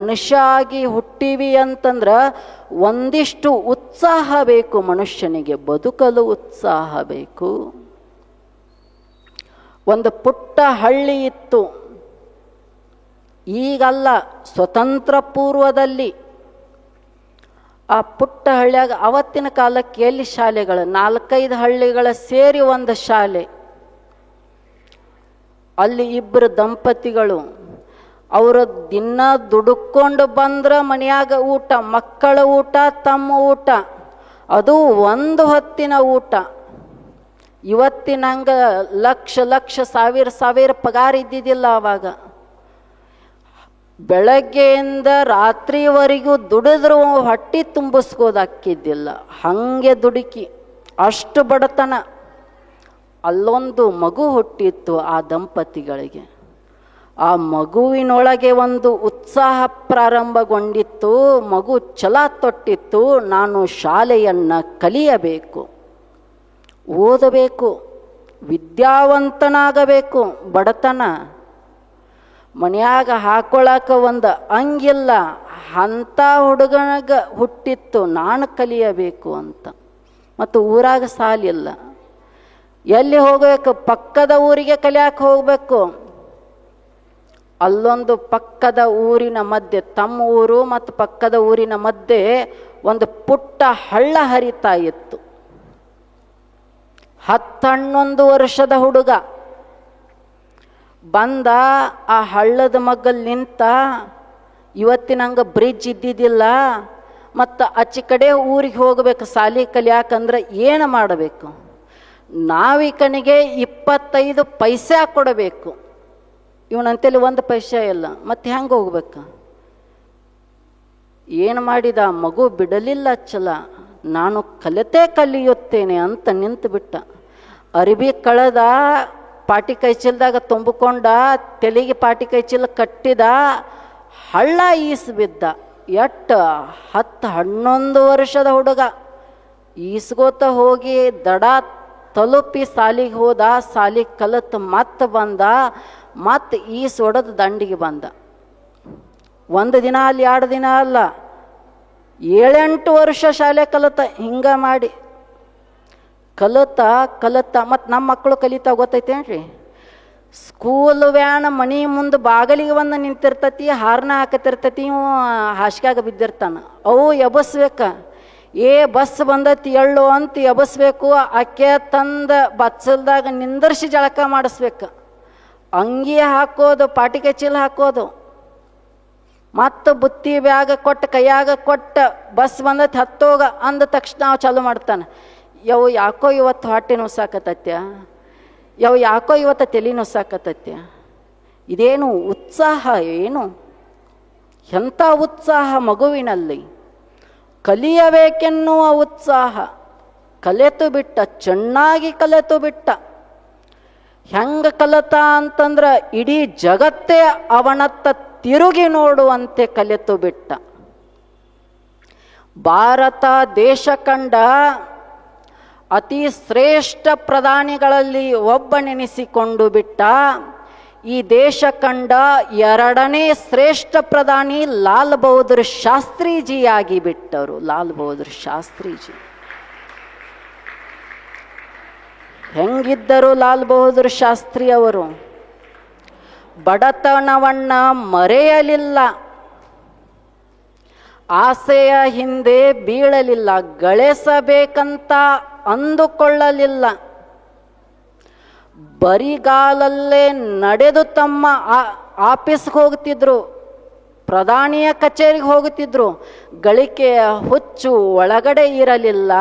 ಮನುಷ್ಯ ಆಗಿ ಹುಟ್ಟಿವಿ ಅಂತಂದ್ರೆ ಒಂದಿಷ್ಟು ಉತ್ಸಾಹ ಬೇಕು. ಮನುಷ್ಯನಿಗೆ ಬದುಕಲು ಉತ್ಸಾಹ ಬೇಕು. ಒಂದು ಪುಟ್ಟ ಹಳ್ಳಿ ಇತ್ತು, ಈಗಲ್ಲ, ಸ್ವತಂತ್ರ ಪೂರ್ವದಲ್ಲಿ. ಆ ಪುಟ್ಟ ಹಳ್ಳಿಯಾಗ ಅವತ್ತಿನ ಕಾಲಕ್ಕೆ ಎಲ್ಲಿ ಶಾಲೆಗಳು, 4-5 ಹಳ್ಳಿಗಳ ಸೇರಿ ಒಂದು ಶಾಲೆ. ಅಲ್ಲಿ ಇಬ್ಬರು ದಂಪತಿಗಳು, ಅವರು ದಿನ ದುಡುಕೊಂಡು ಬಂದ್ರೆ ಮನೆಯಾಗ ಊಟ, ಮಕ್ಕಳ ಊಟ, ತಮ್ಮ ಊಟ, ಅದು ಒಂದು ಹೊತ್ತಿನ ಊಟ. ಇವತ್ತಿನಂಗ ಲಕ್ಷ ಸಾವಿರ ಪಗಾರ ಇದ್ದಿದ್ದಿಲ್ಲ ಆವಾಗ. ಬೆಳಗ್ಗೆಯಿಂದ ರಾತ್ರಿವರೆಗೂ ದುಡಿದ್ರೂ ಹೊಟ್ಟೆ ತುಂಬಿಸ್ಕೋದಾಕಿದ್ದಿಲ್ಲ, ಹಾಗೆ ದುಡುಕಿ, ಅಷ್ಟು ಬಡತನ. ಅಲ್ಲೊಂದು ಮಗು ಹುಟ್ಟಿತ್ತು ಆ ದಂಪತಿಗಳಿಗೆ. ಆ ಮಗುವಿನೊಳಗೆ ಒಂದು ಉತ್ಸಾಹ ಪ್ರಾರಂಭಗೊಂಡಿತ್ತು. ಮಗು ಛಲ ತೊಟ್ಟಿತ್ತು, ನಾನು ಶಾಲೆಯನ್ನು ಕಲಿಯಬೇಕು, ಓದಬೇಕು, ವಿದ್ಯಾವಂತನಾಗಬೇಕು. ಬಡತನ, ಮನೆಯಾಗ ಹಾಕೊಳ್ಳಾಕ ಒಂದು ಅಂಗಿಲ್ಲ, ಅಂಥ ಹುಡುಗನಾಗ ಹುಟ್ಟಿತ್ತು ನಾನು ಕಲಿಯಬೇಕು ಅಂತ. ಮತ್ತು ಊರಾಗ ಸಾಲಿಲ್ಲ, ಎಲ್ಲಿ ಹೋಗಬೇಕು? ಪಕ್ಕದ ಊರಿಗೆ ಕಲಿಯಾಕೆ ಹೋಗಬೇಕು. ಅಲ್ಲೊಂದು ಪಕ್ಕದ ಊರಿನ ಮಧ್ಯೆ, ತಮ್ಮ ಊರು ಮತ್ತು ಪಕ್ಕದ ಊರಿನ ಮಧ್ಯೆ ಒಂದು ಪುಟ್ಟ ಹಳ್ಳ ಹರಿತಾ ಇತ್ತು. 10-11 ವರ್ಷದ ಹುಡುಗ ಬಂದ, ಆ ಹಳ್ಳದ ಮಗ್ಗಲ್ ನಿಂತ. ಇವತ್ತಿನಂಗೆ ಬ್ರಿಡ್ಜ್ ಇದ್ದಿದ್ದಿಲ್ಲ, ಮತ್ತು ಆಚೆ ಕಡೆ ಊರಿಗೆ ಹೋಗಬೇಕು ಸಾಲಿ ಕಲಿಯಾಕಂದ್ರೆ ಏನು ಮಾಡಬೇಕು? ನಾವಿಕನಿಗೆ 25 ಪೈಸೆ ಕೊಡಬೇಕು, ಇವನಂತೇಳಿ 1 ಪೈಸೆ ಇಲ್ಲ. ಮತ್ತೆ ಹೆಂಗೆ ಹೋಗ್ಬೇಕು? ಏನು ಮಾಡಿದ? ಮಗು ಬಿಡಲಿಲ್ಲ ಛಲ, ನಾನು ಕಲಿಯುತ್ತೇನೆ ಅಂತ ನಿಂತು ಬಿಟ್ಟ. ಅರಿವಿ ಕಳೆದ, ಪಾಟಿ ಕೈಚೀಲದಾಗ ತುಂಬಿಕೊಂಡ, ತೆಲಿಗೆ ಪಾಟಿ ಕೈಚೀಲ ಕಟ್ಟಿದ, ಹಳ್ಳ ಈಸು ಬಿದ್ದ. 10-11 ವರ್ಷದ ಹುಡುಗ ಈಸ್ಗೋತ ಹೋಗಿ ದಡ ತಲುಪಿ ಸಾಲಿಗೆ ಹೋದ. ಸಾಲಿಗೆ ಕಲಿತು ಮತ್ತೆ ಬಂದ, ಮತ್ತೆ ಈಸ್ ಹೊಡೆದು ದಂಡಿಗೆ ಬಂದ. 1 ದಿನ ಅಲ್ಲಿ 2 ದಿನ ಅಲ್ಲ, 7-8 ವರ್ಷ ಶಾಲೆ ಕಲಿತ. ಹಿಂಗೆ ಮಾಡಿ ಕಲಿತ ಮತ್ತು ನಮ್ಮ ಮಕ್ಕಳು ಕಲಿತಾ ಗೊತ್ತೈತೇನ್ರಿ? ಸ್ಕೂಲ್ ವ್ಯಾನ್ ಮನೆ ಮುಂದೆ ಬಾಗಿಲಿಗೆ ಬಂದು ನಿಂತಿರ್ತತಿ, ಹಾರ್ನ ಹಾಕತಿರ್ತತಿ, ಇವು ಹಾಸಿಗೆಯಾಗ ಬಿದ್ದಿರ್ತಾನ. ಅವು ಎಬಸ್ಬೇಕ. ಬಸ್ ಬಂದತಿ ಎಳ್ಳು ಅಂತ ಎಬಸ್ಬೇಕು. ಆಕೆ ತಂದ ಬಚ್ಚಲ್ದಾಗ ನಿಂದರ್ಸಿ ಜಳಕ ಮಾಡಿಸ್ಬೇಕು. ಅಂಗಿ ಹಾಕೋದು, ಪಾಟಿಕೆ ಚೀಲ ಹಾಕೋದು, ಮತ್ತು ಬುತ್ತಿ ಬ್ಯಾಗ ಕೊಟ್ಟು ಕೈಯಾಗ ಕೊಟ್ಟು ಬಸ್ ಬಂದತಿ ಹತ್ತೋಗ ಅಂದ ತಕ್ಷಣ ನಾವು ಚಾಲು ಮಾಡ್ತಾನೆ. ಯಾಕೋ ಇವತ್ತು ಹೊಟ್ಟೆ ನುಸಾಕತ್ತತ್ಯ, ಯಾಕೋ ಇವತ್ತು ತಲೆ ನುಸಾಕತ್ತತ್ಯ. ಇದೇನು ಉತ್ಸಾಹ? ಏನು ಎಂಥ ಉತ್ಸಾಹ ಮಗುವಿನಲ್ಲಿ! ಕಲಿಯಬೇಕೆನ್ನುವ ಉತ್ಸಾಹ. ಕಲಿತು ಬಿಟ್ಟ, ಚೆನ್ನಾಗಿ ಕಲಿತು ಬಿಟ್ಟ. ಹೆಂಗೆ ಕಲಿತ ಅಂತಂದ್ರೆ ಇಡೀ ಜಗತ್ತೇ ಅವನತ್ತ ತಿರುಗಿ ನೋಡುವಂತೆ ಕಲಿತು ಬಿಟ್ಟ. ಭಾರತ ದೇಶ ಕಂಡ ಅತಿ ಶ್ರೇಷ್ಠ ಪ್ರಧಾನಿಗಳಲ್ಲಿ ಒಬ್ಬನೆನಿಸಿಕೊಂಡು ಬಿಟ್ಟ. ಈ ದೇಶ ಕಂಡ 2ನೇ ಶ್ರೇಷ್ಠ ಪ್ರಧಾನಿ ಲಾಲ್ ಬಹದ್ದೂರ್ ಶಾಸ್ತ್ರೀಜಿಯಾಗಿ ಬಿಟ್ಟರು. ಲಾಲ್ ಬಹದ್ದೂರ್ ಶಾಸ್ತ್ರೀಜಿ ಹೆಂಗಿದ್ದರು? ಲಾಲ್ ಬಹದ್ದೂರ್ ಶಾಸ್ತ್ರಿ ಅವರು ಬಡತನವನ್ನ ಮರೆಯಲಿಲ್ಲ, ಆಸೆಯ ಹಿಂದೆ ಬೀಳಲಿಲ್ಲ, ಗಳಿಸಬೇಕಂತ ಅಂದುಕೊಳ್ಳಲಿಲ್ಲ. ಬರಿಗಾಲಲ್ಲೇ ನಡೆದು ತಮ್ಮ ಆಫೀಸ್ಗೆ ಹೋಗ್ತಿದ್ರು, ಪ್ರಧಾನಿಯ ಕಚೇರಿಗೆ ಹೋಗುತ್ತಿದ್ರು. ಗಳಿಕೆಯ ಹುಚ್ಚು ಒಳಗಡೆ ಇರಲಿಲ್ಲ,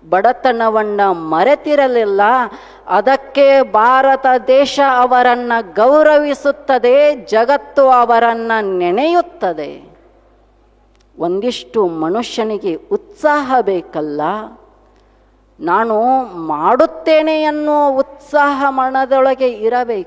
ಬಡತನವನ್ನು ಮರೆತಿರಲಿಲ್ಲ. ಅದಕ್ಕೆ ಭಾರತ ದೇಶ ಅವರನ್ನು ಗೌರವಿಸುತ್ತದೆ, ಜಗತ್ತು ಅವರನ್ನು ನೆನೆಯುತ್ತದೆ. ಒಂದಿಷ್ಟು ಮನುಷ್ಯನಿಗೆ ಉತ್ಸಾಹ ಬೇಕಲ್ಲ? ನಾನು ಮಾಡುತ್ತೇನೆ ಎನ್ನುವ ಉತ್ಸಾಹ ಮನದೊಳಗೆ ಇರಬೇಕು.